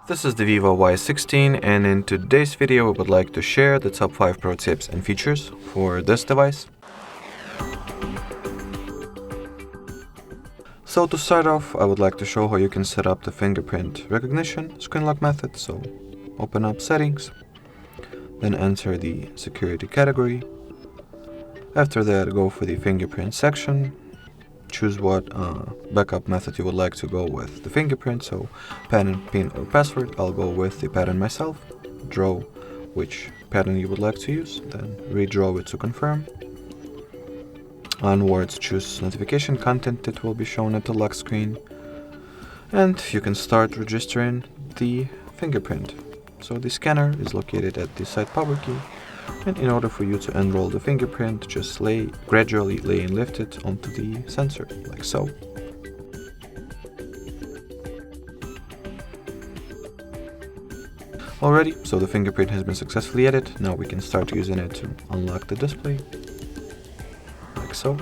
This is the Vivo Y16, and in today's video I would like to share the top 5 pro tips and features for this device. So to start off, I would like to show how you can set up the fingerprint recognition screen lock method. So open up settings, then enter the security category. After that, go for the fingerprint section. Choose what backup method you would like to go with. The fingerprint, so pattern, PIN or password. I'll go with the pattern myself. Draw which pattern you would like to use, then redraw it to confirm. Onwards, choose notification content that will be shown at the lock screen. And you can start registering the fingerprint. So the scanner is located at the side power key. And in order for you to enroll the fingerprint, just gradually lay and lift it onto the sensor, like so. Alrighty, so the fingerprint has been successfully added. Now we can start using it to unlock the display, like so.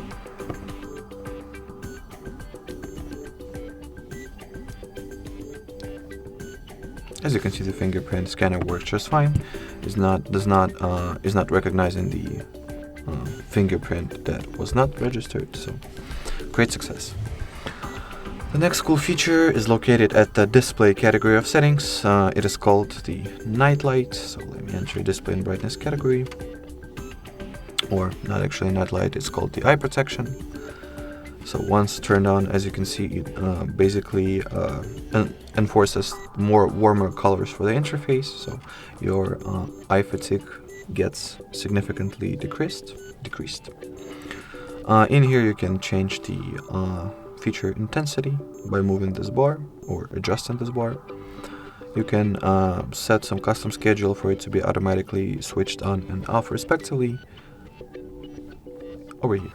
As you can see, the fingerprint scanner works just fine. Is not recognizing the fingerprint that was not registered. So great success. The next cool feature is located at the display category of settings. It is called the night light. So let me enter display and brightness category, or not actually night light. It's called the eye protection. So once turned on, as you can see, it basically enforces more warmer colors for the interface, so your eye fatigue gets significantly decreased. In here you can change the feature intensity by moving this bar or adjusting this bar. You can set some custom schedule for it to be automatically switched on and off respectively over here.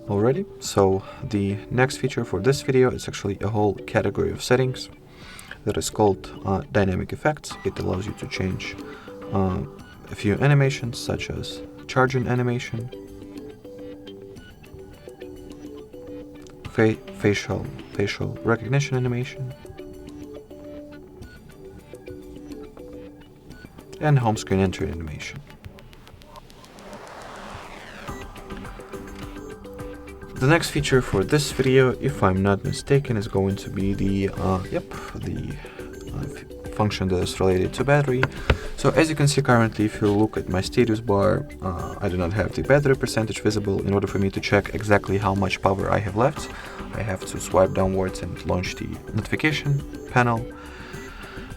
Alrighty, so the next feature for this video is actually a whole category of settings that is called dynamic effects. It allows you to change a few animations, such as charging animation, facial recognition animation, and home screen entry animation. The next feature for this video, if I'm not mistaken, is going to be the function that is related to battery. So as you can see currently, if you look at my status bar, I do not have the battery percentage visible. In order for me to check exactly how much power I have left, I have to swipe downwards and launch the notification panel.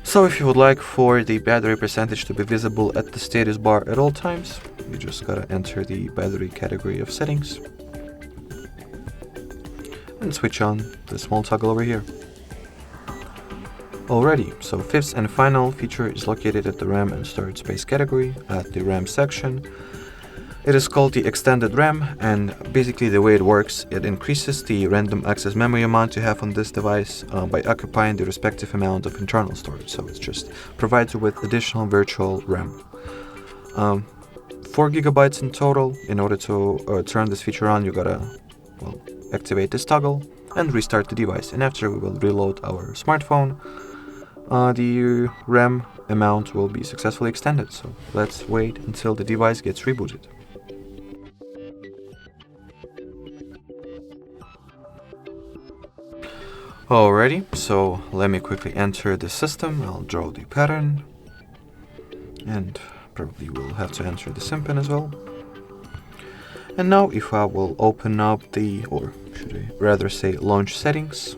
So if you would like for the battery percentage to be visible at the status bar at all times, you just gotta enter the battery category of settings and switch on the small toggle over here. Alrighty, so fifth and final feature is located at the RAM and storage space category at the RAM section. It is called the extended RAM, and basically the way it works, it increases the random access memory amount you have on this device by occupying the respective amount of internal storage. So it just provides you with additional virtual RAM. 4 gigabytes in total. In order to turn this feature on, you gotta activate this toggle and restart the device, and after we will reload our smartphone, the RAM amount will be successfully extended. So let's wait until the device gets rebooted. Alrighty, so let me quickly enter the system. I'll draw the pattern, and probably will have to enter the SIM pin as well. And now if I will open up or should I rather say launch settings.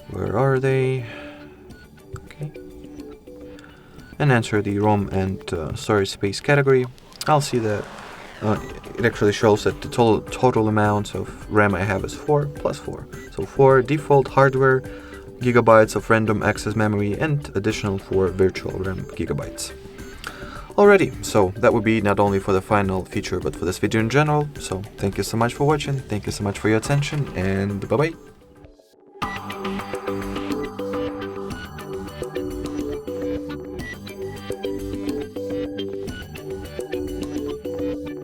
Where are they? Okay. And enter the ROM and storage space category. I'll see that it actually shows that the total amount of RAM I have is 4 plus 4. So 4 default hardware gigabytes of random access memory and additional 4 virtual RAM gigabytes. Alrighty, so that would be not only for the final feature but for this video in general. So thank you so much for watching, thank you so much for your attention, and bye bye.